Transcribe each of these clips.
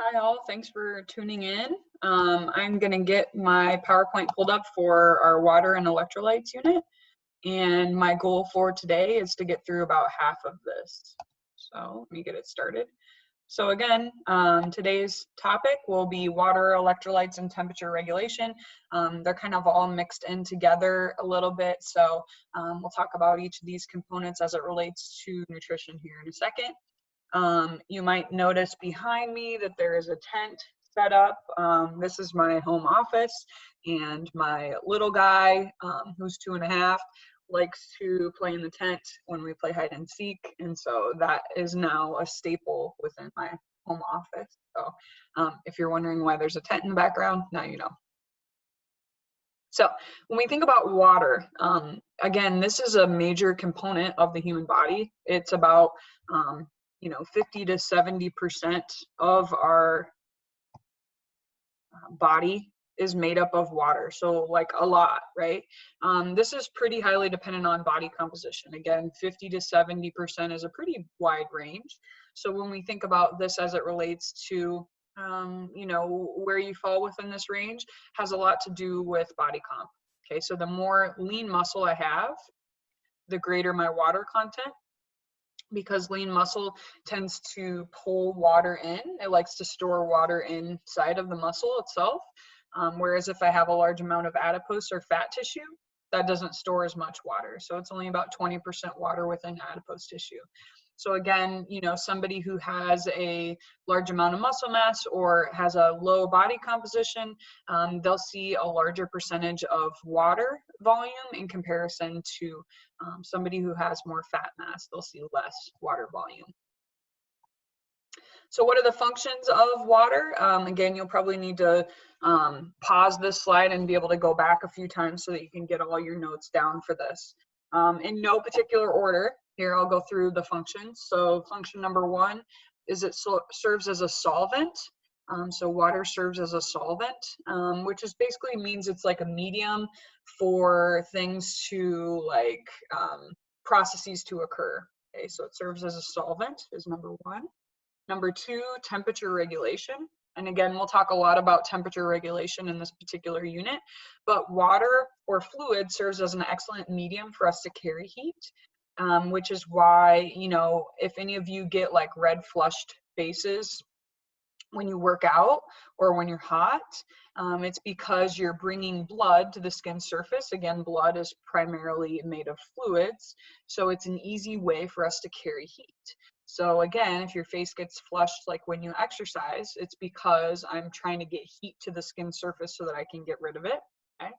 Hi all, thanks for tuning in. I'm going to get my PowerPoint pulled up for our water and electrolytes unit. And my goal for today is to get through about half of this. So let me get it started. So again, today's topic will be water, electrolytes, and temperature regulation. They're kind of all mixed in together a little bit. So we'll talk about each of these components as it relates to nutrition here in a second. You might notice behind me that there is a tent set up. This is my home office, and my little guy, who's 2.5, likes to play in the tent when we play hide and seek, and so that is now a staple within my home office. So if you're wondering why there's a tent in the background, now you know. So when we think about water, again, this is a major component of the human body. It's about 50 to 70% of our body is made up of water. So like a lot, right? This is pretty highly dependent on body composition. Again, 50 to 70% is a pretty wide range. So when we think about this as it relates to where you fall within this range has a lot to do with body comp. Okay, so the more lean muscle I have, the greater my water content, because lean muscle tends to pull water in. It likes to store water inside of the muscle itself. Whereas if I have a large amount of adipose or fat tissue, that doesn't store as much water. So it's only about 20% water within adipose tissue. So again, somebody who has a large amount of muscle mass or has a low body composition, they'll see a larger percentage of water volume in comparison to somebody who has more fat mass. They'll see less water volume. So what are the functions of water? Again, you'll probably need to pause this slide and be able to go back a few times so that you can get all your notes down for this. In no particular order, here I'll go through the functions. So function number 1 is it serves as a solvent. So water serves as a solvent, which is basically means it's like a medium for things to processes to occur. Okay, so it serves as a solvent is number 1. Number 2, temperature regulation. And again, we'll talk a lot about temperature regulation in this particular unit, but water or fluid serves as an excellent medium for us to carry heat, which is why, if any of you get like red flushed faces when you work out or when you're hot, it's because you're bringing blood to the skin surface. Again, blood is primarily made of fluids, so it's an easy way for us to carry heat. So again, if your face gets flushed like when you exercise, it's because I'm trying to get heat to the skin surface so that I can get rid of it. Okay.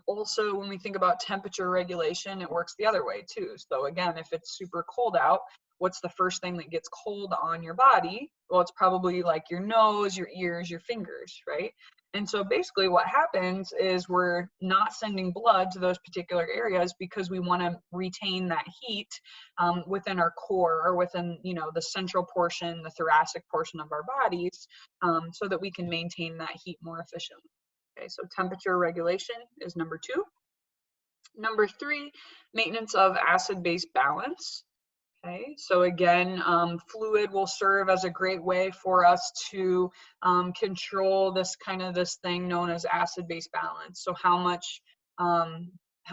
Also, when we think about temperature regulation, it works the other way too. So again, if it's super cold out, what's the first thing that gets cold on your body? Well, it's probably like your nose, your ears, your fingers, right? And so basically what happens is we're not sending blood to those particular areas because we want to retain that heat within our core or within, the central portion, the thoracic portion of our bodies, so that we can maintain that heat more efficiently. Okay, so temperature regulation is number 2. Number 3, maintenance of acid-base balance. Okay, so again, fluid will serve as a great way for us to control this thing known as acid-base balance. So how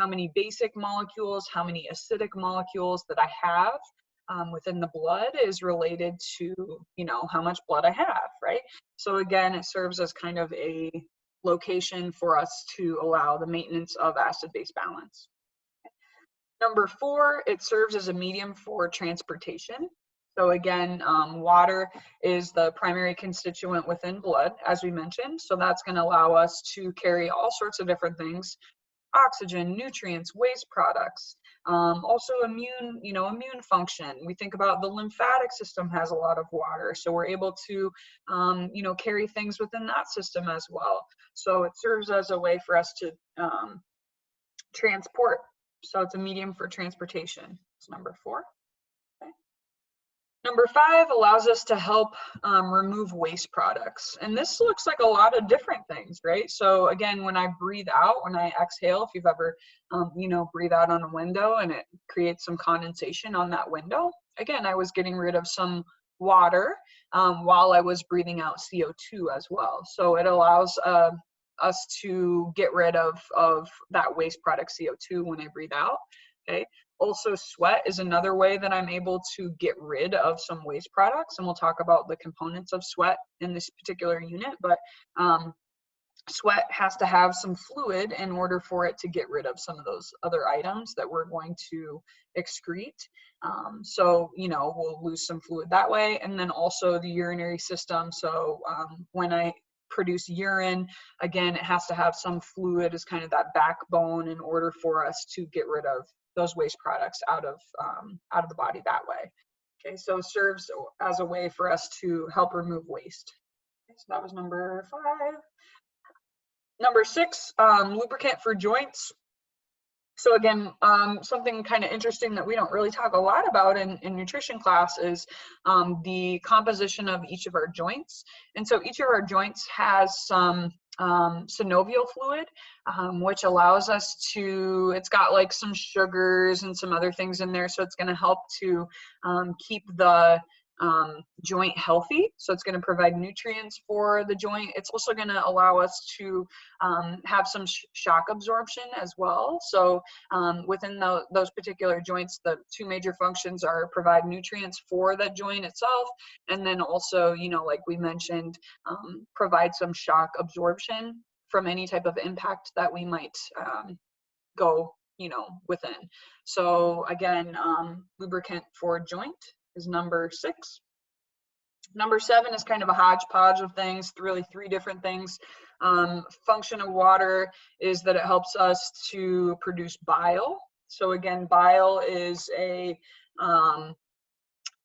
many basic molecules, how many acidic molecules that I have within the blood is related to, how much blood I have, right? So again, it serves as kind of a location for us to allow the maintenance of acid-base balance. Number 4, it serves as a medium for transportation. So again, water is the primary constituent within blood, as we mentioned. So that's going to allow us to carry all sorts of different things: oxygen, nutrients, waste products, also immune function. We think about the lymphatic system has a lot of water, so we're able to, carry things within that system as well. So it serves as a way for us to transport. So it's a medium for transportation. It's number 4. Okay. Number 5 allows us to help remove waste products. And this looks like a lot of different things, right? So again, when I breathe out, when I exhale, if you've ever, breathe out on a window and it creates some condensation on that window, again, I was getting rid of some water while I was breathing out CO2 as well. So it allows us to get rid of that waste product CO2 when I breathe out. Okay. Also, sweat is another way that I'm able to get rid of some waste products, and we'll talk about the components of sweat in this particular unit, but sweat has to have some fluid in order for it to get rid of some of those other items that we're going to excrete. So, you know, we'll lose some fluid that way. And then also the urinary system. So when I produce urine, again, it has to have some fluid as kind of that backbone in order for us to get rid of those waste products out of the body that way. Okay, so it serves as a way for us to help remove waste. Okay, so that was number 5. Number 6, lubricant for joints. So again, something kind of interesting that we don't really talk a lot about in nutrition class is the composition of each of our joints. And so each of our joints has some synovial fluid, which allows us to, it's got like some sugars and some other things in there. So it's going to help to keep the joint healthy. So it's going to provide nutrients for the joint. It's also going to allow us to have some shock absorption as well. So within those particular joints, the 2 major functions are provide nutrients for the joint itself, and then also, you know, like we mentioned, provide some shock absorption from any type of impact that we might go, you know, within. So again, lubricant for joint is number 6. Number 7 is kind of a hodgepodge of things, really 3 different things. Function of water is that it helps us to produce bile. So again, bile is a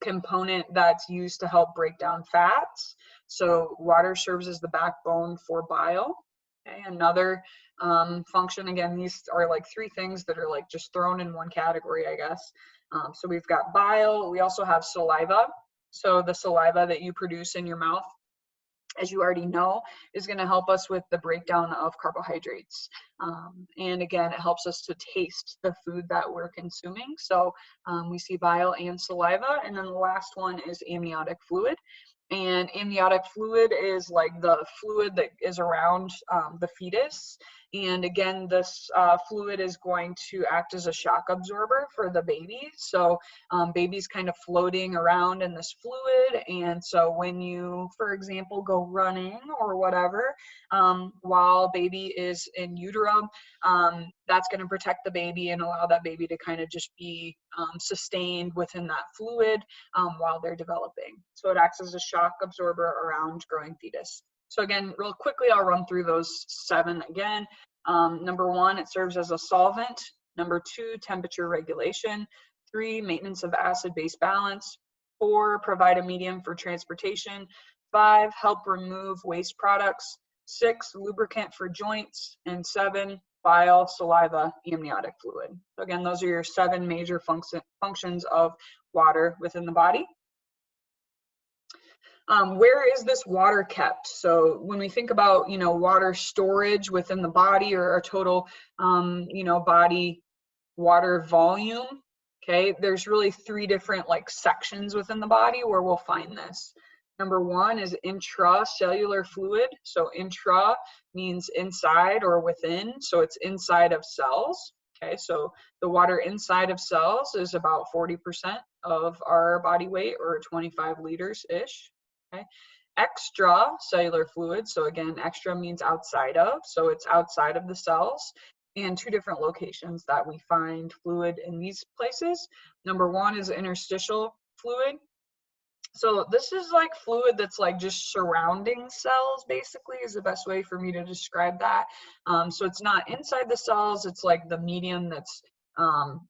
component that's used to help break down fats. So water serves as the backbone for bile. Okay, another function, again, these are like 3 things that are like just thrown in one category, I guess. So we've got bile, we also have saliva. So the saliva that you produce in your mouth, as you already know, is going to help us with the breakdown of carbohydrates. And again, it helps us to taste the food that we're consuming. So we see bile and saliva. And then the last one is amniotic fluid. And amniotic fluid is like the fluid that is around the fetus. And again, this fluid is going to act as a shock absorber for the baby. So baby's kind of floating around in this fluid. And so when you, for example, go running or whatever, while baby is in utero, that's going to protect the baby and allow that baby to kind of just be sustained within that fluid while they're developing. So it acts as a shock absorber around growing fetus. So again, real quickly, I'll run through those 7 again. Number 1, it serves as a solvent. Number 2, temperature regulation. 3, maintenance of acid-base balance. 4, provide a medium for transportation. 5, help remove waste products. 6, lubricant for joints. And 7, bile, saliva, amniotic fluid. So again, those are your 7 major functions of water within the body. Where is this water kept? So when we think about, you know, water storage within the body or our total, you know, body water volume, okay, there's really 3 different like sections within the body where we'll find this. Number 1 is intracellular fluid. So intra means inside or within, so it's inside of cells. Okay, so the water inside of cells is about 40% of our body weight, or 25 liters-ish. Okay. Extracellular fluid, so again, extra means outside of, so it's outside of the cells. And 2 different locations that we find fluid in these places. Number 1 is interstitial fluid. So this is like fluid that's like just surrounding cells, basically, is the best way for me to describe that. So it's not inside the cells, it's like the medium that's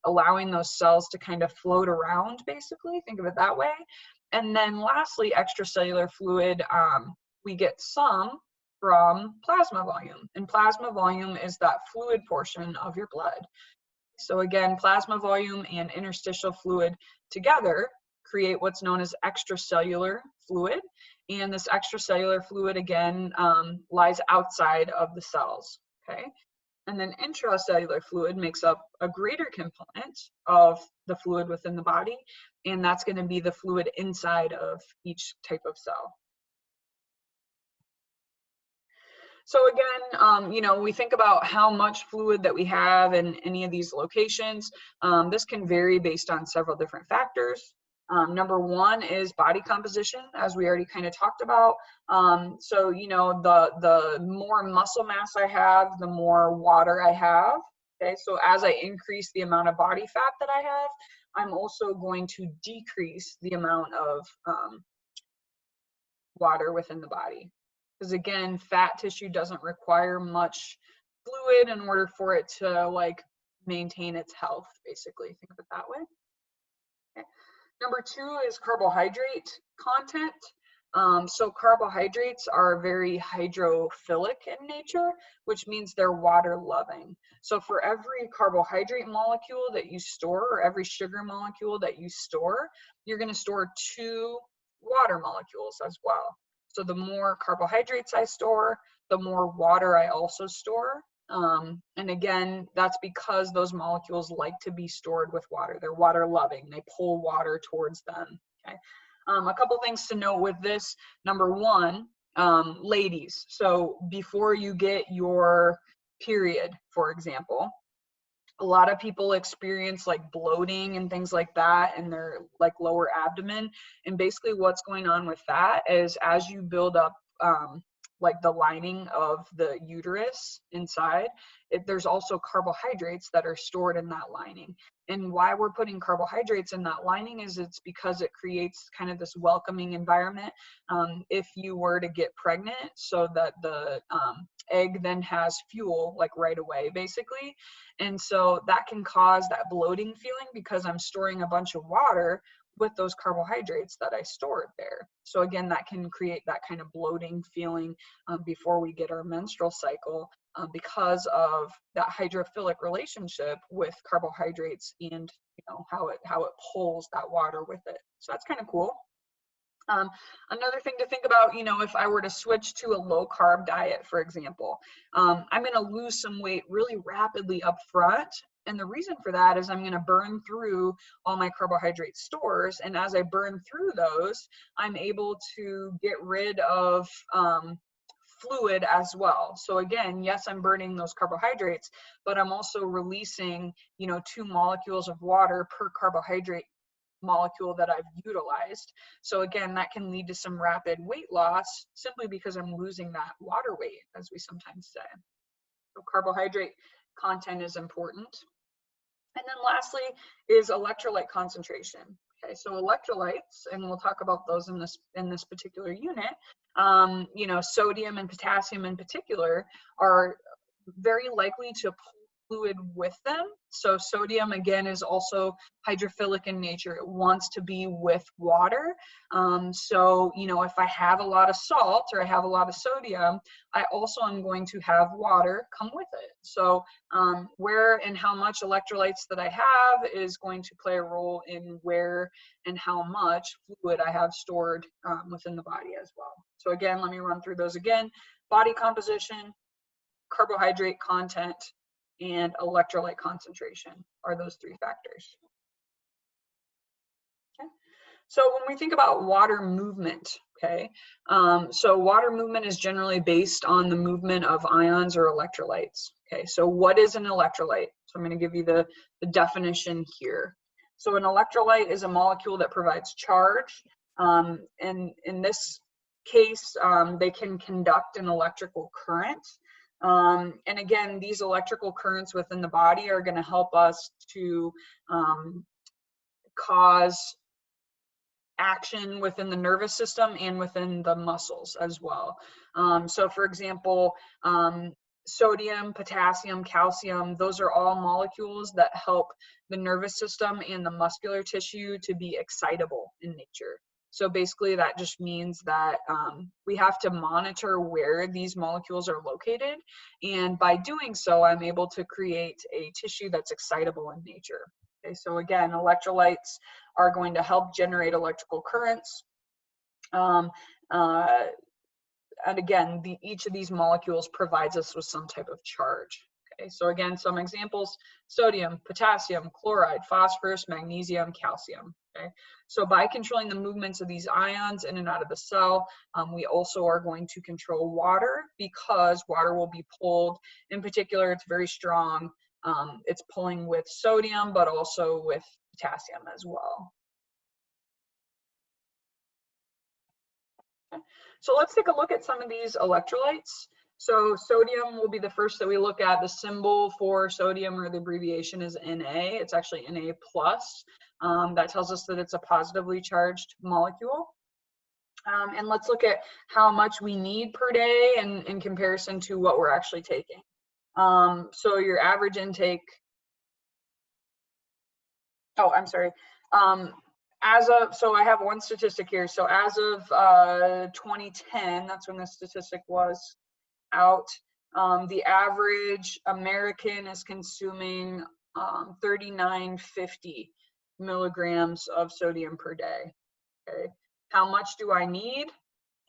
allowing those cells to kind of float around, basically, think of it that way. And then lastly, extracellular fluid, we get some from plasma volume. And plasma volume is that fluid portion of your blood. So again, plasma volume and interstitial fluid together create what's known as extracellular fluid. And this extracellular fluid, again, lies outside of the cells, okay? And then intracellular fluid makes up a greater component of the fluid within the body, and that's going to be the fluid inside of each type of cell. So again, you know, we think about how much fluid that we have in any of these locations. This can vary based on several different factors. Number one is body composition, as we already kind of talked about. So, you know, the more muscle mass I have, the more water I have. Okay, so as I increase the amount of body fat that I have, I'm also going to decrease the amount of water within the body. Because again, fat tissue doesn't require much fluid in order for it to like maintain its health, basically. Think of it that way. Okay. Number two is carbohydrate content. So carbohydrates are very hydrophilic in nature, which means they're water loving. So for every carbohydrate molecule that you store, or every sugar molecule that you store, you're going to store 2 water molecules as well. So the more carbohydrates I store, the more water I also store. And again, that's because those molecules like to be stored with water. They're water loving. They pull water towards them. Okay. A couple things to note with this. Number one, ladies. So before you get your period, for example, a lot of people experience like bloating and things like that in their like lower abdomen. And basically what's going on with that is as you build up like the lining of the uterus inside, there's also carbohydrates that are stored in that lining. And why we're putting carbohydrates in that lining is it's because it creates kind of this welcoming environment if you were to get pregnant, so that the egg then has fuel like right away, basically. And so that can cause that bloating feeling because I'm storing a bunch of water with those carbohydrates that I stored there. So again, that can create that kind of bloating feeling before we get our menstrual cycle because of that hydrophilic relationship with carbohydrates and you know how it pulls that water with it. So that's kind of cool. Another thing to think about, you know, if I were to switch to a low carb diet, for example, I'm going to lose some weight really rapidly up front. And the reason for that is I'm going to burn through all my carbohydrate stores. And as I burn through those, I'm able to get rid of fluid as well. So again, yes, I'm burning those carbohydrates, but I'm also releasing, you know, 2 molecules of water per carbohydrate molecule that I've utilized. So again, that can lead to some rapid weight loss simply because I'm losing that water weight, as we sometimes say. So carbohydrate content is important. And then lastly is electrolyte concentration. Okay, so electrolytes, and we'll talk about those in this particular unit. You know, sodium and potassium in particular are very likely to pull fluid with them. So sodium again is also hydrophilic in nature. It wants to be with water. So, you know, if I have a lot of salt or I have a lot of sodium, I also am going to have water come with it. So where and how much electrolytes that I have is going to play a role in where and how much fluid I have stored within the body as well. So again, let me run through those again. Body composition, carbohydrate content, and electrolyte concentration are those 3 factors. Okay. So when we think about water movement, okay, so water movement is generally based on the movement of ions or electrolytes. Okay, so what is an electrolyte? So I'm going to give you the definition here. So an electrolyte is a molecule that provides charge, and in this case, they can conduct an electrical current. And again, these electrical currents within the body are going to help us to cause action within the nervous system and within the muscles as well. So for example, sodium, potassium, calcium, those are all molecules that help the nervous system and the muscular tissue to be excitable in nature. So basically that just means that we have to monitor where these molecules are located. And by doing so, I'm able to create a tissue that's excitable in nature. Okay, so again, electrolytes are going to help generate electrical currents. And again, each of these molecules provides us with some type of charge. Okay, so again, some examples: sodium, potassium, chloride, phosphorus, magnesium, calcium. Okay, so by controlling the movements of these ions in and out of the cell, we also are going to control water, because water will be pulled. In particular, it's very strong. It's pulling with sodium, but also with potassium as well. Okay. So let's take a look at some of these electrolytes. So sodium will be the first that we look at. The symbol for sodium, or the abbreviation, is Na. It's actually Na plus. That tells us that it's a positively charged molecule. And let's look at how much we need per day in comparison to what we're actually taking. So your average intake, oh, I'm sorry. So I have one statistic here. So as of 2010, that's when the statistic was out, the average American is consuming 3950 milligrams of sodium per day. Okay, how much do I need?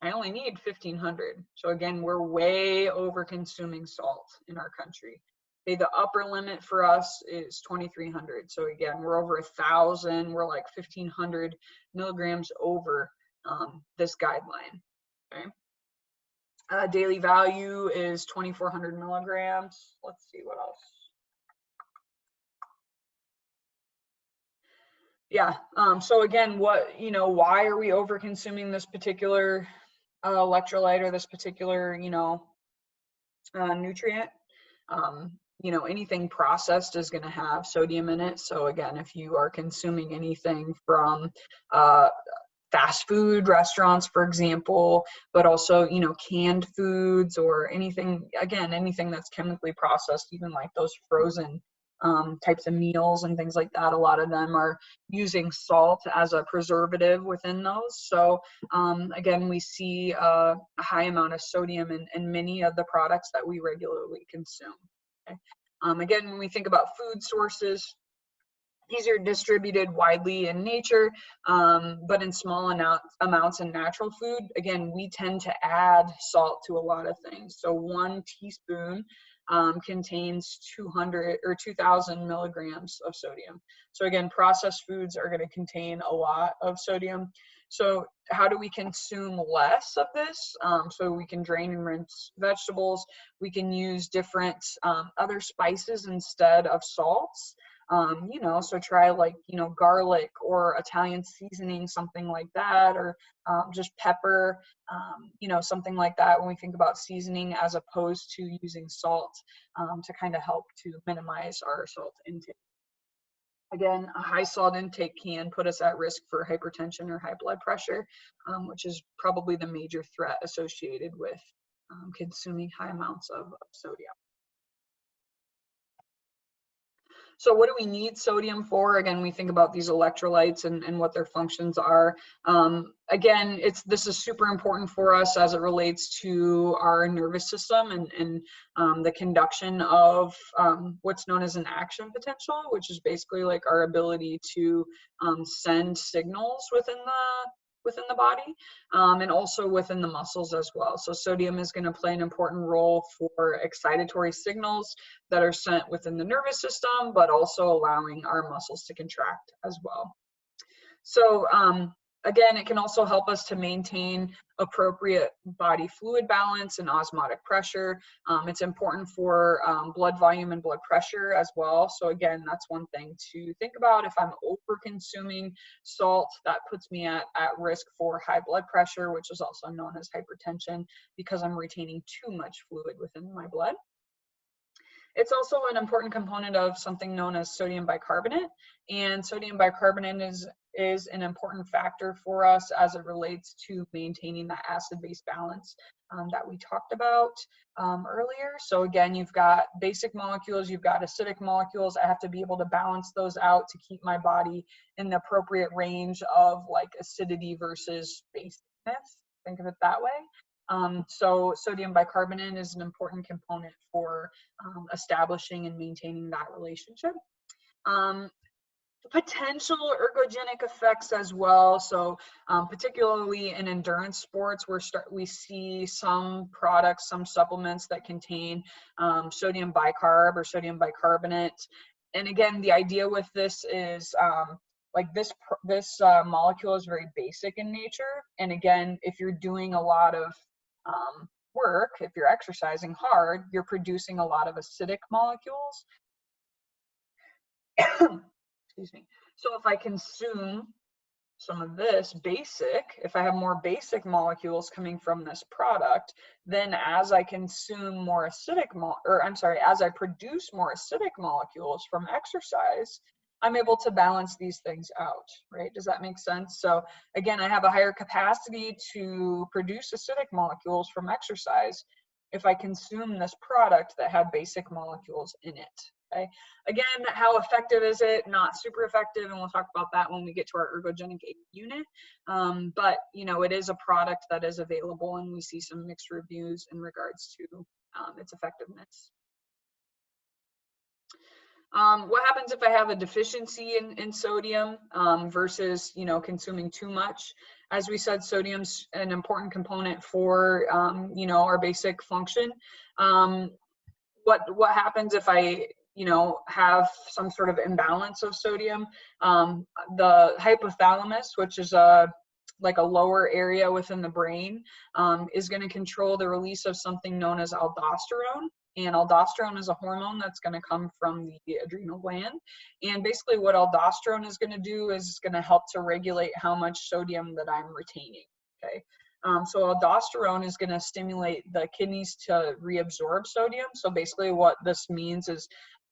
I only need 1500. So again, we're way over consuming salt in our country. Okay, the upper limit for us is 2300. So again, we're over 1000. We're like 1500 milligrams over this guideline. Okay. Daily value is 2400 milligrams. Let's see what else. Yeah. So again, why are we over consuming this particular electrolyte, or this particular, nutrient? Anything processed is going to have sodium in it. So again, if you are consuming anything from fast food restaurants, for example, but also, canned foods, or anything that's chemically processed, even like those frozen types of meals and things like that, a lot of them are using salt as a preservative within those. So again, we see a high amount of sodium in many of the products that we regularly consume. Okay? Again, when we think about food sources, these are distributed widely in nature, but in small amounts in natural food. Again, we tend to add salt to a lot of things. So 1 teaspoon contains 200 or 2000 milligrams of sodium. So again, processed foods are going to contain a lot of sodium. So how do we consume less of this? So we can drain and rinse vegetables. We can use different other spices instead of salts. So try like, garlic or Italian seasoning, something like that, or just pepper, something like that when we think about seasoning, as opposed to using salt to kind of help to minimize our salt intake. Again, a high salt intake can put us at risk for hypertension or high blood pressure, which is probably the major threat associated with consuming high amounts of sodium. So what do we need sodium for? Again, we think about these electrolytes and what their functions are. Again, this is super important for us as it relates to our nervous system and the conduction of what's known as an action potential, which is basically like our ability to send signals within the body, and also within the muscles as well. So sodium is going to play an important role for excitatory signals that are sent within the nervous system, but also allowing our muscles to contract as well. So again, it can also help us to maintain appropriate body fluid balance and osmotic pressure. It's important for blood volume and blood pressure as well. So again, that's one thing to think about. If I'm over consuming salt, that puts me at risk for high blood pressure, which is also known as hypertension, because I'm retaining too much fluid within my blood. It's also an important component of something known as sodium bicarbonate, and sodium bicarbonate is an important factor for us as it relates to maintaining that acid-base balance that we talked about earlier. So again, you've got basic molecules, you've got acidic molecules. I have to be able to balance those out to keep my body in the appropriate range of like acidity versus basicness. Think of it that way. So sodium bicarbonate is an important component for establishing and maintaining that relationship. potential ergogenic effects as well. So particularly in endurance sports, we see some products, some supplements that contain sodium bicarb or sodium bicarbonate. And again, the idea with this is like this molecule is very basic in nature. And again, if you're doing a lot of work, if you're exercising hard, you're producing a lot of acidic molecules. Excuse me. So if I consume some of this basic, if I have more basic molecules coming from this product, then as I consume more acidic, as I produce more acidic molecules from exercise, I'm able to balance these things out, right? Does that make sense? So again, I have a higher capacity to produce acidic molecules from exercise if I consume this product that had basic molecules in it. Okay. Again, how effective is it? Not super effective, and we'll talk about that when we get to our ergogenic unit. But you know, it is a product that is available, and we see some mixed reviews in regards to its effectiveness. What happens if I have a deficiency in sodium versus, you know, consuming too much? As we said, sodium's an important component for, you know, our basic function. What happens if I, you know, have some sort of imbalance of sodium? The hypothalamus, which is like a lower area within the brain, is going to control the release of something known as aldosterone. And aldosterone is a hormone that's going to come from the adrenal gland. And basically what aldosterone is going to do is it's going to help to regulate how much sodium that I'm retaining, okay? So aldosterone is going to stimulate the kidneys to reabsorb sodium. So basically what this means is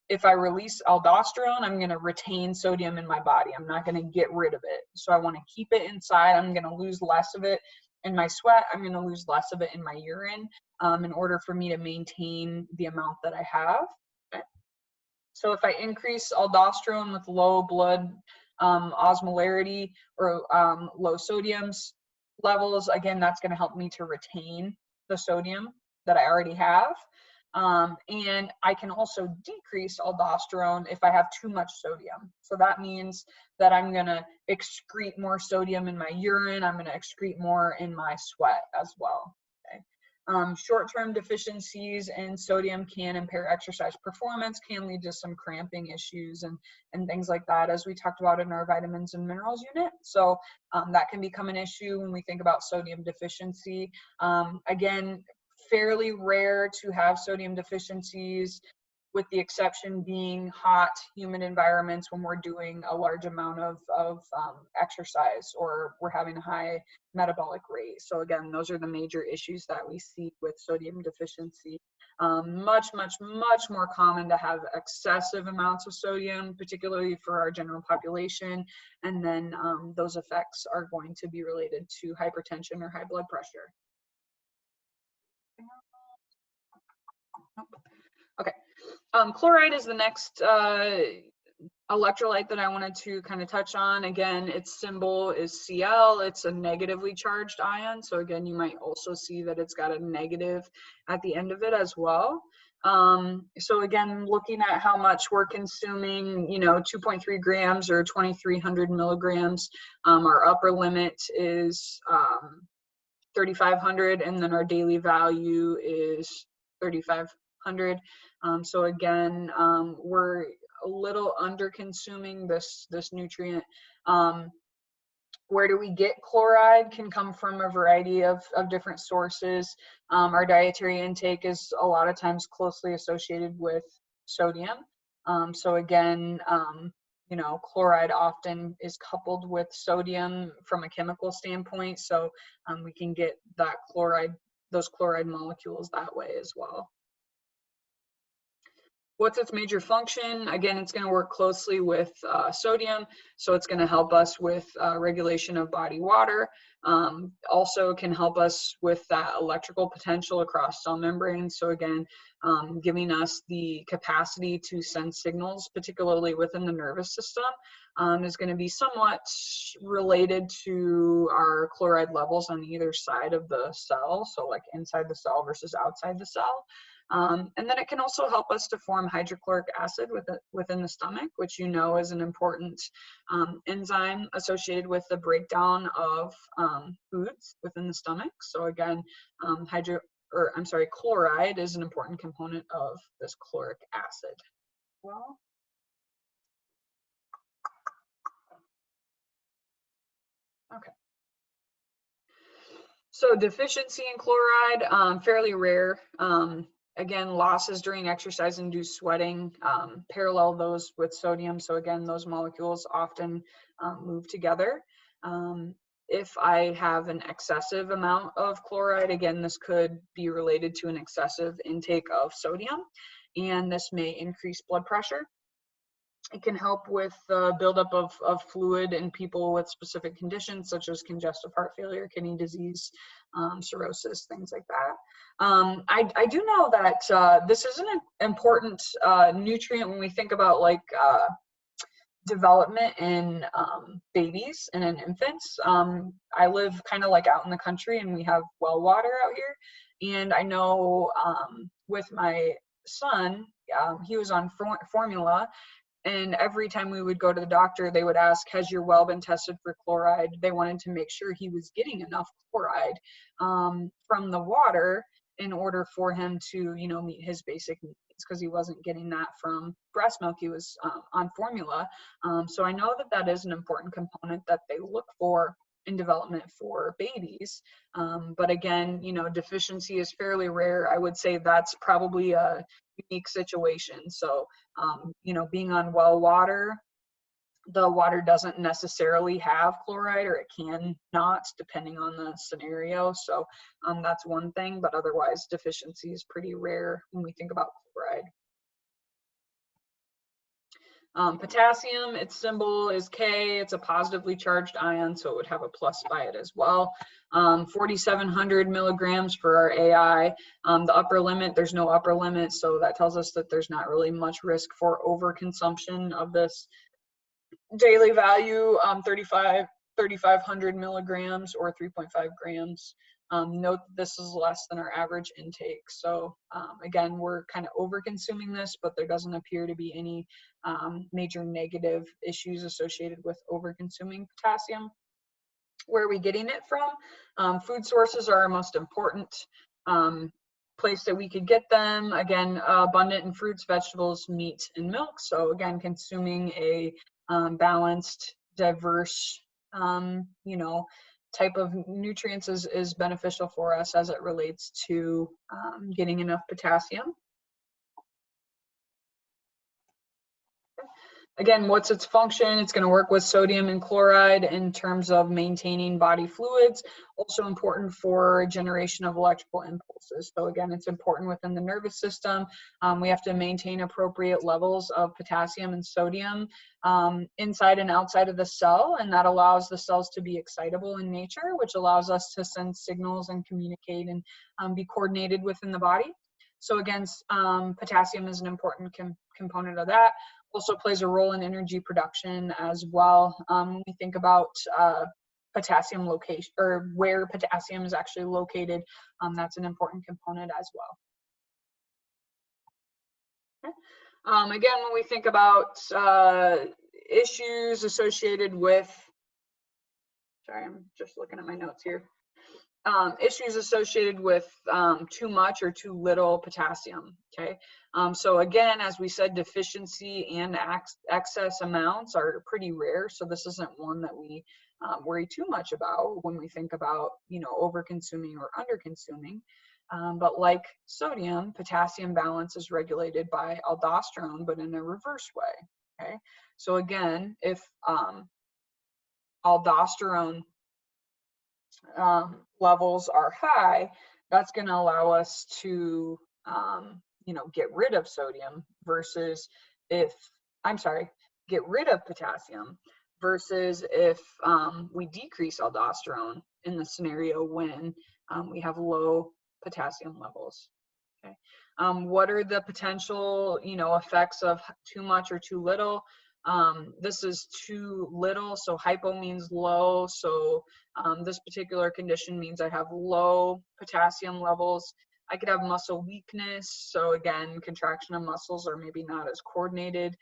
if I release aldosterone, I'm going to retain sodium in my body. I'm not going to get rid of it. So I want to keep it inside. I'm going to lose less of it in my sweat. I'm going to lose less of it in my urine in order for me to maintain the amount that I have. Okay. So if I increase aldosterone with low blood osmolarity or low sodiums levels, again, that's going to help me to retain the sodium that I already have. And I can also decrease aldosterone if I have too much sodium. So that means that I'm going to excrete more sodium in my urine. I'm going to excrete more in my sweat as well. Okay. Short-term deficiencies in sodium can impair exercise performance, can lead to some cramping issues and things like that, as we talked about in our vitamins and minerals unit. So that can become an issue when we think about sodium deficiency. Again, fairly rare to have sodium deficiencies, with the exception being hot, humid environments when we're doing a large amount of exercise or we're having a high metabolic rate. So again, those are the major issues that we see with sodium deficiency. Much more common to have excessive amounts of sodium, particularly for our general population. And then those effects are going to be related to hypertension or high blood pressure. Okay, chloride is the next electrolyte that I wanted to kind of touch on. Again, its symbol is Cl. It's a negatively charged ion. So again, you might also see that it's got a negative at the end of it as well. So again, looking at how much we're consuming, you know, 2.3 grams or 2,300 milligrams. Our upper limit is 3,500, and then our daily value is 3,500. So again, we're a little under consuming this nutrient. Where do we get chloride? Can come from a variety of different sources. Our dietary intake is a lot of times closely associated with sodium. So again, you know, chloride often is coupled with sodium from a chemical standpoint. So we can get that chloride, those chloride molecules that way as well. What's its major function? Again, it's going to work closely with sodium, so it's going to help us with regulation of body water. Also can help us with that electrical potential across cell membranes. So again, giving us the capacity to send signals, particularly within the nervous system, is going to be somewhat related to our chloride levels on either side of the cell. So like inside the cell versus outside the cell. And then it can also help us to form hydrochloric acid within the stomach, which you know is an important enzyme associated with the breakdown of foods within the stomach. So again, chloride is an important component of this chloric acid. Well, okay. So deficiency in chloride, fairly rare. Again, losses during exercise-induced sweating parallel those with sodium. So again, those molecules often move together. If I have an excessive amount of chloride, again, this could be related to an excessive intake of sodium, and this may increase blood pressure. It can help with the buildup of fluid in people with specific conditions such as congestive heart failure, kidney disease, cirrhosis, things like that. I do know that this is an important nutrient when we think about like development in babies and in infants. I live kind of like out in the country and we have well water out here. And I know with my son, he was on formula. And every time we would go to the doctor, they would ask, has your well been tested for chloride? They wanted to make sure he was getting enough chloride from the water in order for him to, you know, meet his basic needs, because he wasn't getting that from breast milk. He was on formula. So I know that that is an important component that they look for in development for babies. But again, you know, deficiency is fairly rare. I would say that's probably a unique situation. So, you know, being on well water, the water doesn't necessarily have chloride, or it can not, depending on the scenario. So that's one thing, but otherwise deficiency is pretty rare when we think about chloride. Potassium, its symbol is K. It's a positively charged ion, so it would have a plus by it as well. 4,700 milligrams for our AI. The upper limit, there's no upper limit, so that tells us that there's not really much risk for overconsumption of this daily value. 3,500 milligrams or 3.5 grams. Note this is less than our average intake. So again, we're kind of over consuming this, but there doesn't appear to be any major negative issues associated with over consuming potassium. Where are we getting it from? Food sources are our most important place that we could get them. Again, abundant in fruits, vegetables, meat, and milk. So again, consuming a balanced, diverse, you know, type of nutrients is beneficial for us as it relates to getting enough potassium. Again, what's its function? It's going to work with sodium and chloride in terms of maintaining body fluids. Also important for generation of electrical impulses. So again, it's important within the nervous system. We have to maintain appropriate levels of potassium and sodium inside and outside of the cell, and that allows the cells to be excitable in nature, which allows us to send signals and communicate and be coordinated within the body. So again, potassium is an important component of that. Also plays a role in energy production as well. When we think about potassium location, or where potassium is actually located, that's an important component as well. Okay. Again, when we think about issues associated with, sorry, I'm just looking at my notes here. Issues associated with too much or too little potassium, okay? So again, as we said, deficiency and excess amounts are pretty rare, so this isn't one that we worry too much about when we think about, you know, over-consuming or under-consuming. But like sodium, potassium balance is regulated by aldosterone, but in a reverse way, okay? So again, if aldosterone levels are high, that's going to allow us to, you know, get rid of sodium versus get rid of potassium versus if we decrease aldosterone in the scenario when we have low potassium levels. Okay. What are the potential, you know, effects of too much or too little? This is too little, so hypo means low. So this particular condition means I have low potassium levels. I could have muscle weakness. So again, contraction of muscles are maybe not as coordinated.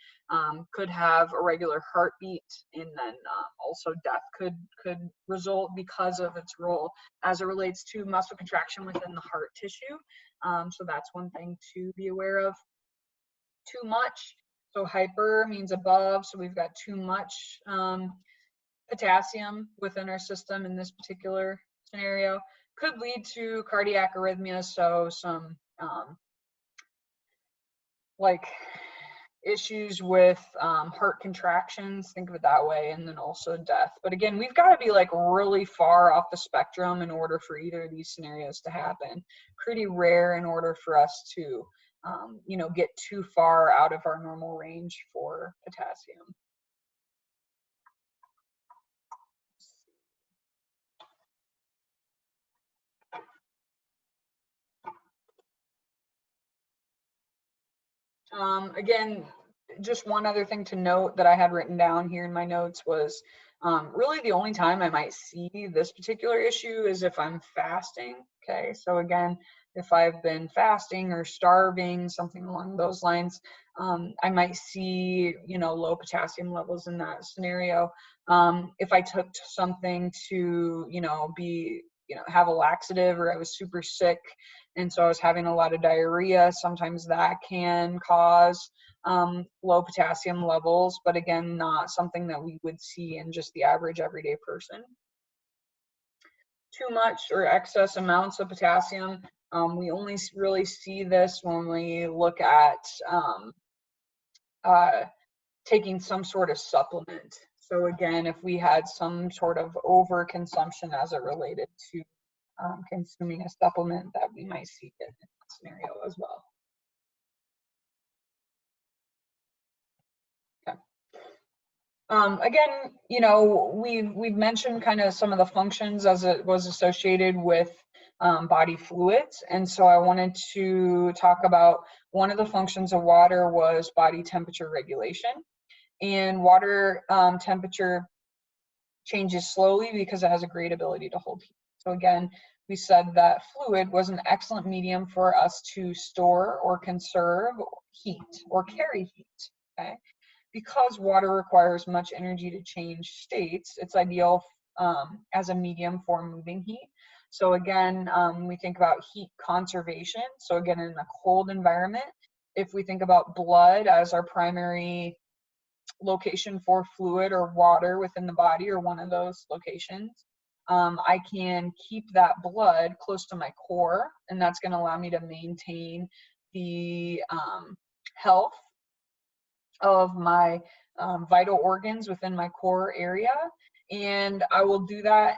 Could have irregular heartbeat, and then also death could result because of its role as it relates to muscle contraction within the heart tissue. So that's one thing to be aware of. Too much. So hyper means above. So we've got too much potassium within our system in this particular scenario. Could lead to cardiac arrhythmia. So some like issues with heart contractions, think of it that way, and then also death. But again, we've got to be like really far off the spectrum in order for either of these scenarios to happen. Pretty rare in order for us to you know, get too far out of our normal range for potassium. Again, just one other thing to note that I had written down here in my notes was really the only time I might see this particular issue is if I'm fasting. Okay, so again, if I've been fasting or starving, something along those lines, I might see, you know, low potassium levels in that scenario. If I took something to, you know, be, you know, have a laxative, or I was super sick and so I was having a lot of diarrhea, sometimes that can cause low potassium levels, but again, not something that we would see in just the average everyday person. Too much or excess amounts of potassium, we only really see this when we look at taking some sort of supplement. So again, if we had some sort of overconsumption as it related to consuming a supplement, that we might see it in that scenario as well. Okay. Again, you know, we've mentioned kind of some of the functions as it was associated with body fluids, and so I wanted to talk about one of the functions of water was body temperature regulation. And water temperature changes slowly because it has a great ability to hold heat. So again, we said that fluid was an excellent medium for us to store or conserve heat or carry heat. Okay, because water requires much energy to change states, it's ideal as a medium for moving heat. So again, we think about heat conservation. So again, in a cold environment, if we think about blood as our primary location for fluid or water within the body, or one of those locations, I can keep that blood close to my core, and that's going to allow me to maintain the health of my vital organs within my core area. And I will do that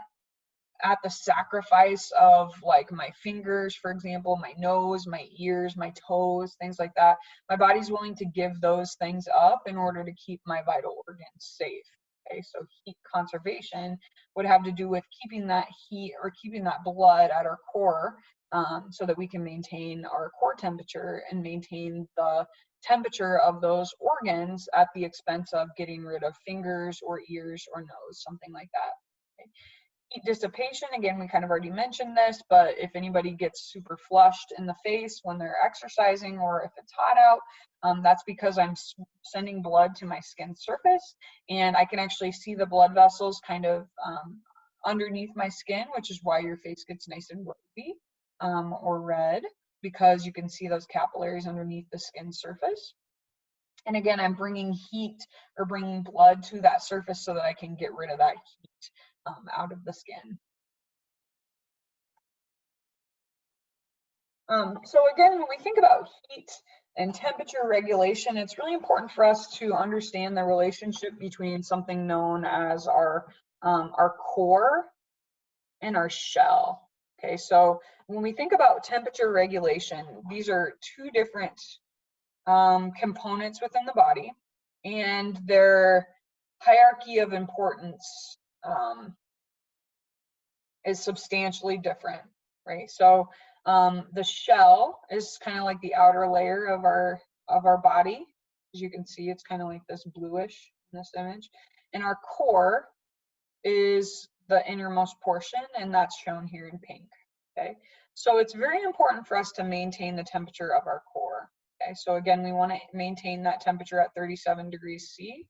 at the sacrifice of like my fingers, for example, my nose, my ears, my toes, things like that. My body's willing to give those things up in order to keep my vital organs safe. Okay, so heat conservation would have to do with keeping that heat or keeping that blood at our core, so that we can maintain our core temperature and maintain the temperature of those organs at the expense of getting rid of fingers or ears or nose, something like that. Okay. Heat dissipation, again, we kind of already mentioned this, but if anybody gets super flushed in the face when they're exercising, or if it's hot out, that's because I'm sending blood to my skin surface, and I can actually see the blood vessels kind of underneath my skin, which is why your face gets nice and rosy or red, because you can see those capillaries underneath the skin surface. And again, I'm bringing heat or bringing blood to that surface so that I can get rid of that heat out of the skin. So again, when we think about heat and temperature regulation, it's really important for us to understand the relationship between something known as our core and our shell. Okay, so when we think about temperature regulation, these are two different components within the body, and their hierarchy of importance is substantially different, right? So the shell is kind of like the outer layer of our body. As you can see, it's kind of like this bluish in this image. And our core is the innermost portion, and that's shown here in pink. Okay, so it's very important for us to maintain the temperature of our core. Okay, so again, we want to maintain that temperature at 37 degrees C,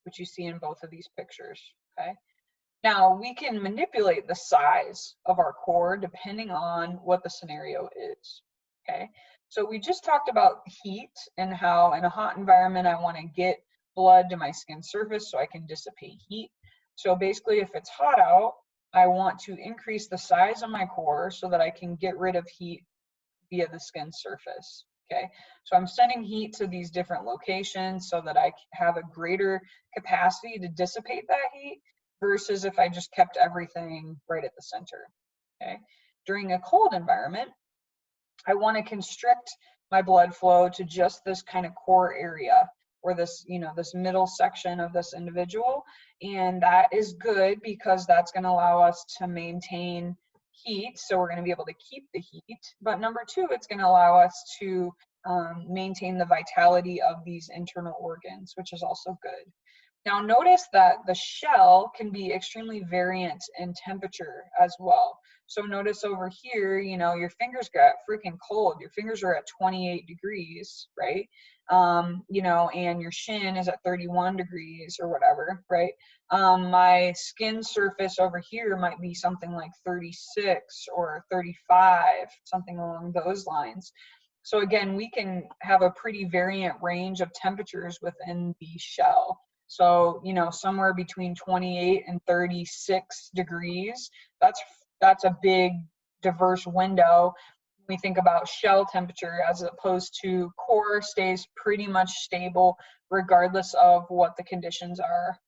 which you see in both of these pictures. Okay, now we can manipulate the size of our core depending on what the scenario is. Okay, so we just talked about heat and how in a hot environment I want to get blood to my skin surface so I can dissipate heat. So basically, if it's hot out, I want to increase the size of my core so that I can get rid of heat via the skin surface. Okay, so I'm sending heat to these different locations so that I have a greater capacity to dissipate that heat versus if I just kept everything right at the center. Okay, during a cold environment, I want to constrict my blood flow to just this kind of core area, or this, this middle section of this individual. And that is good because that's going to allow us to maintain heat. So we're going to be able to keep the heat. But number two, it's going to allow us to maintain the vitality of these internal organs, which is also good. Now notice that the shell can be extremely variant in temperature as well. So notice over here, your fingers got freaking cold. Your fingers are at 28 degrees, right? And your shin is at 31 degrees or whatever, right? My skin surface over here might be something like 36 or 35, something along those lines. So again, we can have a pretty variant range of temperatures within the shell. So, somewhere between 28 and 36 degrees, that's a big diverse window. We think about shell temperature as opposed to core stays pretty much stable regardless of what the conditions are.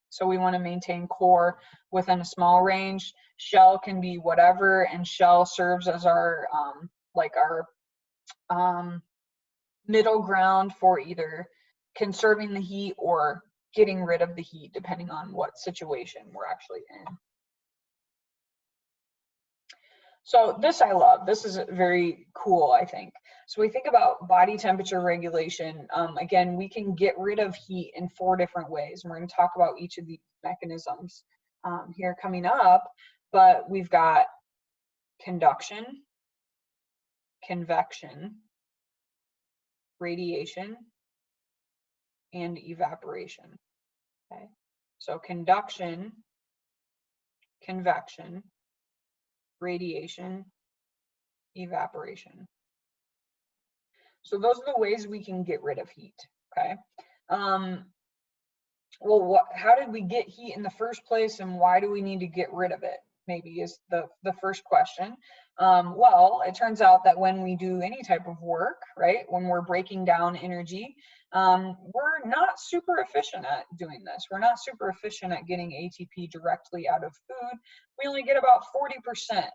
So we want to maintain core within a small range. Shell can be whatever, and shell serves as our middle ground for either conserving the heat or getting rid of the heat, depending on what situation we're actually in. So this I love. This is very cool, I think. So we think about body temperature regulation. Again, we can get rid of heat in 4 different ways. And we're going to talk about each of these mechanisms here coming up. But we've got conduction, convection, radiation, and evaporation. Okay, so conduction, convection, radiation, evaporation. So those are the ways we can get rid of heat. Okay. Well, how did we get heat in the first place, and why do we need to get rid of it? Maybe is the first question. Well, it turns out that when we do any type of work, right, when we're breaking down energy, we're not super efficient at doing this. We're not super efficient at getting ATP directly out of food. We only get about 40%.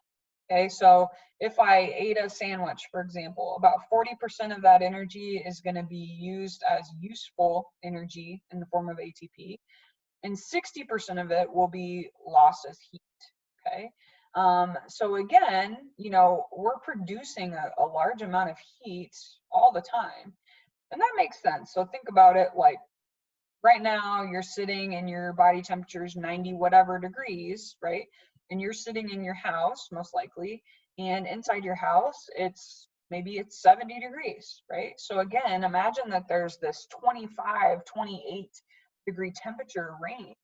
Okay, so if I ate a sandwich, for example, about 40% of that energy is going to be used as useful energy in the form of ATP, and 60% of it will be lost as heat. Okay, so again, we're producing a large amount of heat all the time, and that makes sense. So think about it like right now you're sitting and your body temperature is 90 whatever degrees, right? And you're sitting in your house, most likely, and inside your house, maybe it's 70 degrees, right? So again, imagine that there's this 25, 28 degree temperature range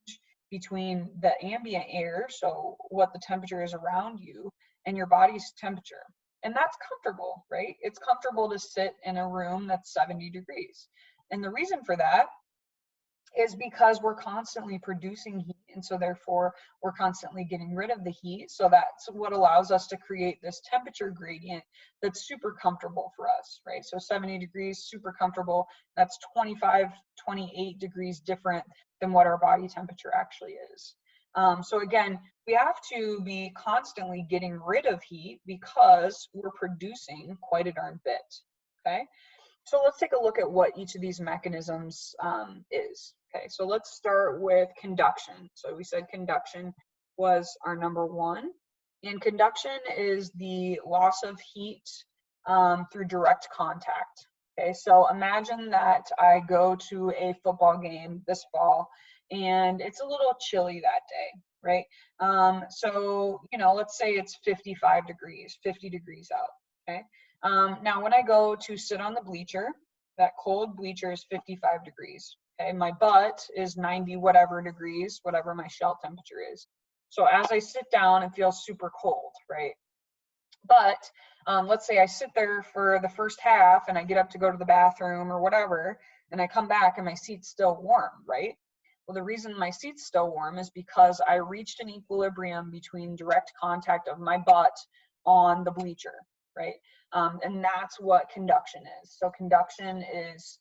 between the ambient air, so what the temperature is around you, and your body's temperature. And that's comfortable, right? It's comfortable to sit in a room that's 70 degrees. And the reason for that is because we're constantly producing heat, and so therefore we're constantly getting rid of the heat. So that's what allows us to create this temperature gradient that's super comfortable for us, right? So 70 degrees, super comfortable. That's 25, 28 degrees different than what our body temperature actually is. So again, we have to be constantly getting rid of heat because we're producing quite a darn bit, okay? So let's take a look at what each of these mechanisms is. Okay, so let's start with conduction. So we said conduction was our number 1. And conduction is the loss of heat through direct contact. Okay, so imagine that I go to a football game this fall and it's a little chilly that day. right? So, you know, let's say it's 55 degrees, 50 degrees out, okay? Now, when I go to sit on the bleacher, that cold bleacher is 55 degrees, okay? My butt is 90 whatever degrees, whatever my shell temperature is. So as I sit down, it feels super cold, right? But let's say I sit there for the first half and I get up to go to the bathroom or whatever, and I come back and my seat's still warm, right? Well, the reason my seat's still warm is because I reached an equilibrium between direct contact of my butt on the bleacher, right? And that's what conduction is. So conduction is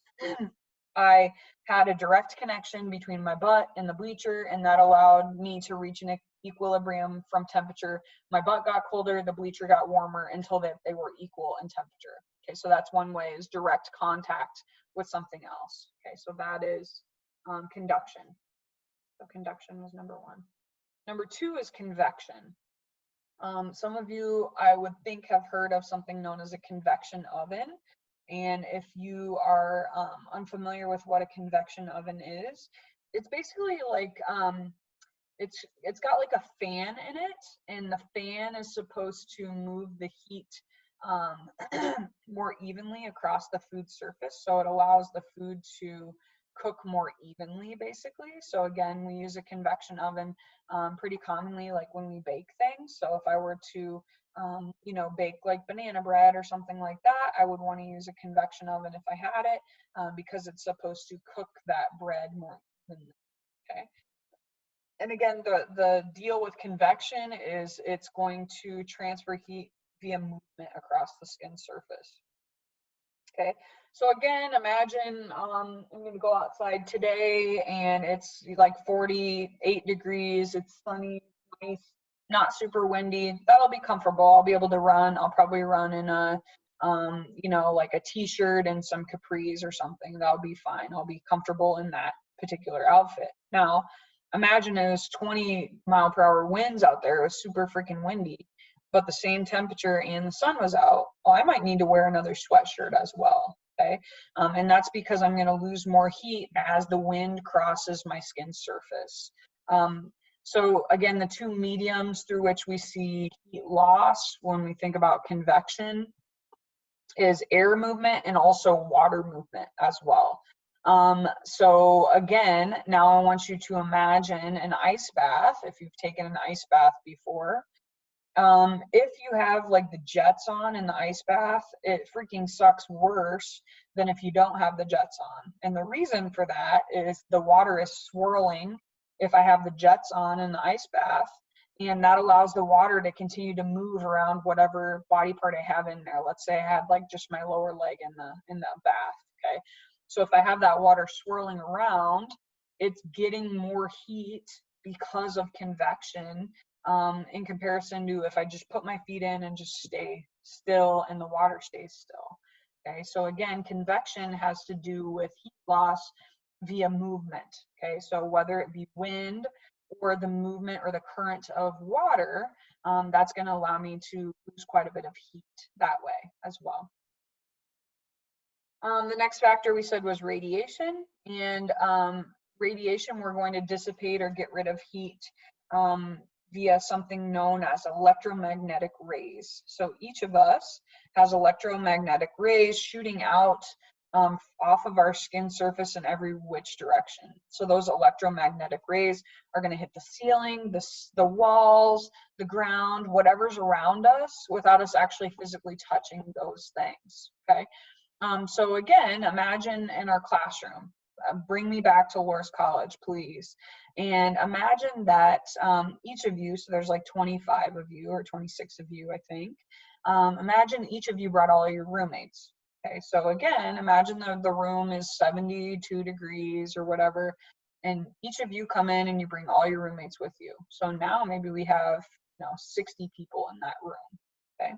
I had a direct connection between my butt and the bleacher, and that allowed me to reach an equilibrium from temperature. My butt got colder, the bleacher got warmer until they were equal in temperature. Okay, so that's one way, is direct contact with something else. Okay, so that is conduction. So conduction was number one. Number two is convection. Some of you, I would think, have heard of something known as a convection oven. And if you are unfamiliar with what a convection oven is, it's basically like it's got like a fan in it, and the fan is supposed to move the heat more evenly across the food surface, so it allows the food to cook more evenly, basically. So again, we use a convection oven pretty commonly, like when we bake things. So if I were to you know, bake like banana bread or something like that, I would want to use a convection oven if I had it, because it's supposed to cook that bread more evenly. Okay. And again, the deal with convection is it's going to transfer heat via movement across the skin surface. Okay, so again, imagine I'm going to go outside today and it's like 48 degrees, it's sunny, nice, not super windy. That'll be comfortable. I'll be able to run. I'll probably run in a you know, like a t-shirt and some capris or something. That'll be fine. I'll be comfortable in that particular outfit. Now, imagine it was 20-mile-per-hour winds out there. It was super freaking windy, but the same temperature and the sun was out. Well, I might need to wear another sweatshirt as well. Okay, and that's because I'm going to lose more heat as the wind crosses my skin surface. So again, the two mediums through which we see heat loss when we think about convection is air movement and also water movement as well. So again, now I want you to imagine an ice bath. If you've taken an ice bath before, if you have like the jets on in the ice bath, it freaking sucks worse than if you don't have the jets on. And the reason for that is the water is swirling if I have the jets on in the ice bath, and that allows the water to continue to move around whatever body part I have in there. Let's say I had like just my lower leg in the bath, okay? So if I have that water swirling around, it's getting more heat because of convection, in comparison to if I just put my feet in and just stay still and the water stays still. Okay, so again, convection has to do with heat loss via movement. Okay, so whether it be wind or the movement or the current of water, that's going to allow me to lose quite a bit of heat that way as well. The next factor we said was radiation, and radiation, we're going to dissipate or get rid of heat via something known as electromagnetic rays. So each of us has electromagnetic rays shooting out off of our skin surface in every which direction. So those electromagnetic rays are going to hit the ceiling, the walls, the ground, whatever's around us without us actually physically touching those things. Okay. So again, imagine in our classroom, bring me back to Loras College, please. And imagine that each of you, so there's like 25 of you or 26 of you, I think. Imagine each of you brought all your roommates. Okay, so again, imagine the room is 72 degrees or whatever, and each of you come in and you bring all your roommates with you. So now maybe we have 60 people in that room. Okay.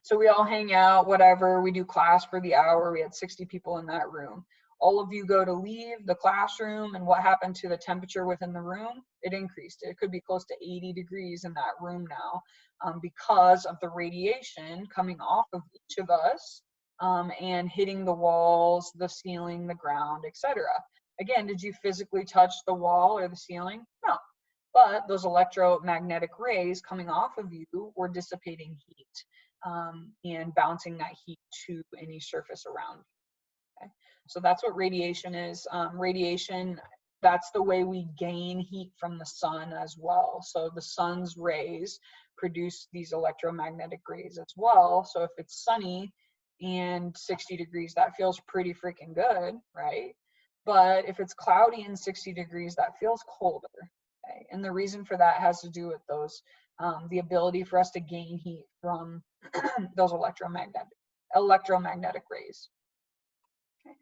So we all hang out, whatever, we do class for the hour, we had 60 people in that room. All of you go to leave the classroom, and what happened to the temperature within the room? It increased. It could be close to 80 degrees in that room now, because of the radiation coming off of each of us and hitting the walls, the ceiling, the ground, etc. Again, did you physically touch the wall or the ceiling? No. but those electromagnetic rays coming off of you were dissipating heat and bouncing that heat to any surface around you. Okay? So that's what radiation is. Radiation, that's the way we gain heat from the sun as well. So the sun's rays produce these electromagnetic rays as well. So if it's sunny and 60 degrees, that feels pretty freaking good, right? But if it's cloudy and 60 degrees, that feels colder. Okay? And the reason for that has to do with those, the ability for us to gain heat from those electromagnetic rays. Okay?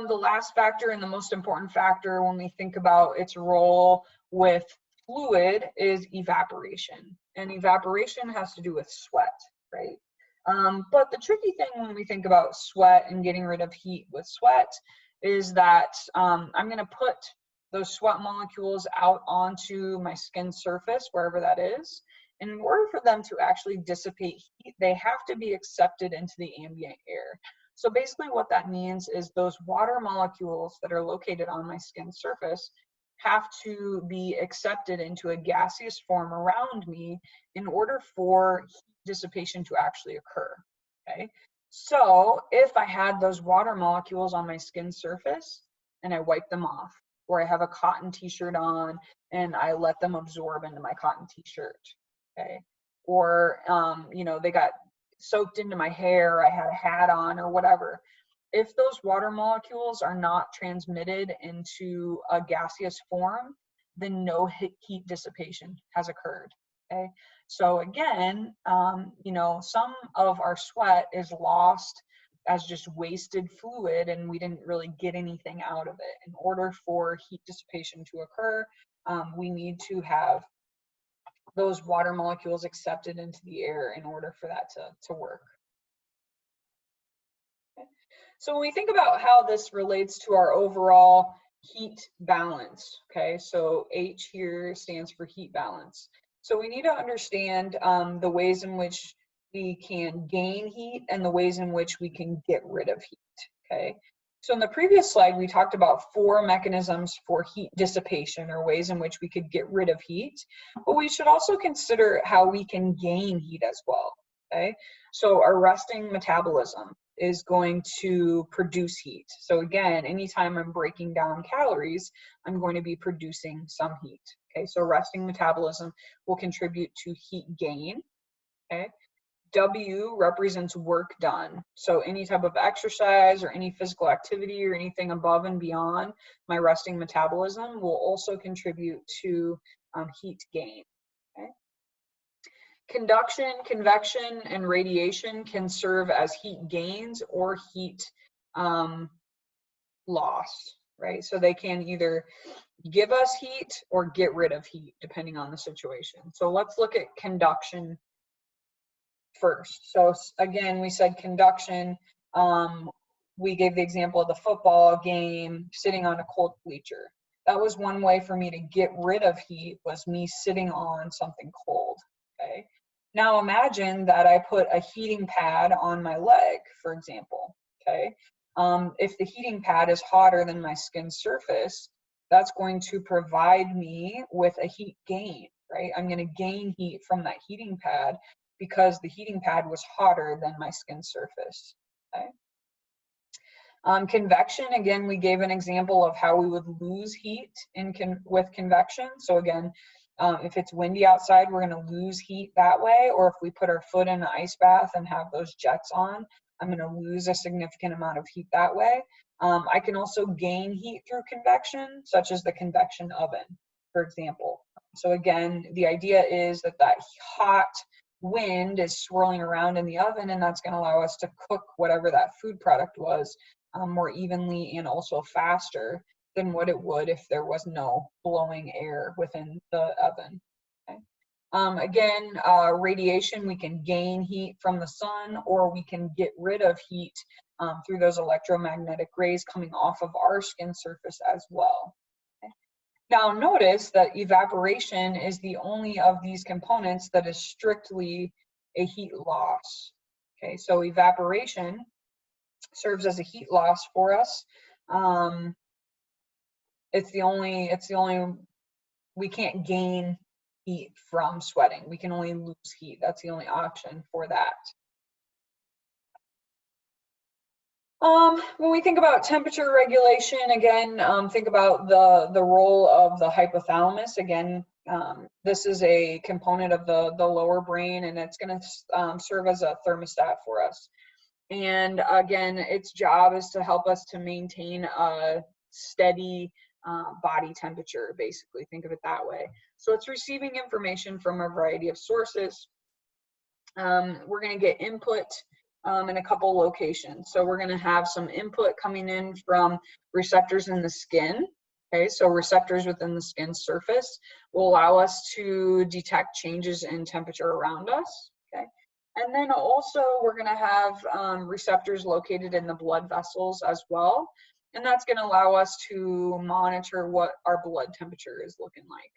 The last factor and the most important factor when we think about its role with fluid is evaporation. And evaporation has to do with sweat, right? But the tricky thing when we think about sweat and getting rid of heat with sweat is that I'm going to put those sweat molecules out onto my skin surface, wherever that is. And in order for them to actually dissipate heat, they have to be accepted into the ambient air. So basically what that means is those water molecules that are located on my skin surface have to be accepted into a gaseous form around me in order for heat dissipation to actually occur, okay? So if I had those water molecules on my skin surface and I wipe them off, or I have a cotton t-shirt on and I let them absorb into my cotton t-shirt, okay? Or, you know, they got soaked into my hair, I had a hat on or whatever. If those water molecules are not transmitted into a gaseous form, then no heat dissipation has occurred, okay? So again, you know, some of our sweat is lost as just wasted fluid and we didn't really get anything out of it. In order for heat dissipation to occur, we need to have those water molecules accepted into the air in order for that to work. Okay. So when we think about how this relates to our overall heat balance, okay, so H here stands for heat balance. So we need to understand the ways in which we can gain heat and the ways in which we can get rid of heat, okay? So in the previous slide, we talked about 4 mechanisms for heat dissipation, or ways in which we could get rid of heat, but we should also consider how we can gain heat as well, okay? So our resting metabolism is going to produce heat. So again, anytime I'm breaking down calories, I'm going to be producing some heat, okay? So resting metabolism will contribute to heat gain, okay? W represents work done. So any type of exercise or any physical activity or anything above and beyond my resting metabolism will also contribute to heat gain. Okay? Conduction, convection, and radiation can serve as heat gains or heat loss, right? So they can either give us heat or get rid of heat, depending on the situation. So let's look at conduction first. So again, we said conduction. We gave the example of the football game, sitting on a cold bleacher. That was one way for me to get rid of heat, was me sitting on something cold, okay? Now imagine that I put a heating pad on my leg, for example, okay? If the heating pad is hotter than my skin surface, that's going to provide me with a heat gain, right? I'm going to gain heat from that heating pad because the heating pad was hotter than my skin surface, okay? Convection, again, we gave an example of how we would lose heat with convection. So again, if it's windy outside, we're going to lose heat that way. Or if we put our foot in an ice bath and have those jets on, I'm going to lose a significant amount of heat that way. I can also gain heat through convection, such as the convection oven, for example. So again, the idea is that that hot wind is swirling around in the oven, and that's going to allow us to cook whatever that food product was more evenly and also faster than what it would if there was no blowing air within the oven. Okay. Again, radiation, we can gain heat from the sun, or we can get rid of heat through those electromagnetic rays coming off of our skin surface as well. Okay. Now notice that evaporation is the only of these components that is strictly a heat loss. Okay, so evaporation serves as a heat loss for us. It's the only we can't gain heat from sweating. We can only lose heat. That's the only option for that. When we think about temperature regulation, again, think about the role of the hypothalamus. Again, this is a component of the lower brain, and it's going to serve as a thermostat for us. And again, its job is to help us to maintain a steady body temperature, basically. Think of it that way. So it's receiving information from a variety of sources. We're going to get input in a couple locations. So we're going to have some input coming in from receptors in the skin. Okay, so receptors within the skin surface will allow us to detect changes in temperature around us. Okay, and then also we're going to have receptors located in the blood vessels as well. And that's going to allow us to monitor what our blood temperature is looking like.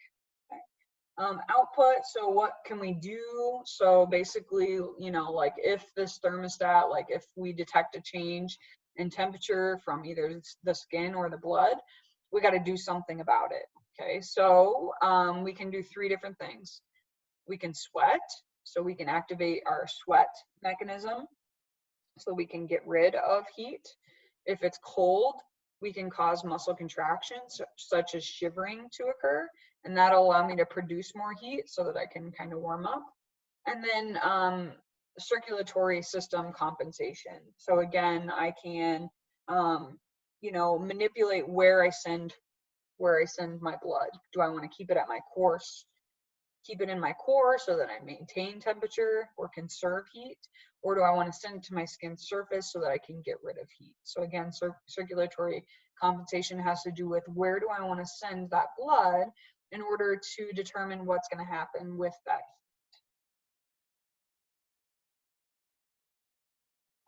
Output, so what can we do? So basically, you know, like if this thermostat, like if we detect a change in temperature from either the skin or the blood, we got to do something about it. Okay, so we can do 3 different things. We can sweat, so we can activate our sweat mechanism so we can get rid of heat. If it's cold, we can cause muscle contractions such as shivering to occur, and that'll allow me to produce more heat so that I can kind of warm up. And then circulatory system compensation. So again, I can you know, manipulate where I send my blood. Do I want to keep it at my course? Keep it in my core so that I maintain temperature or conserve heat, or do I want to send it to my skin surface so that I can get rid of heat? So again, circulatory compensation has to do with where do I want to send that blood in order to determine what's going to happen with that heat.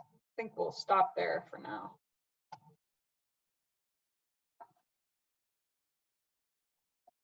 I think we'll stop there for now.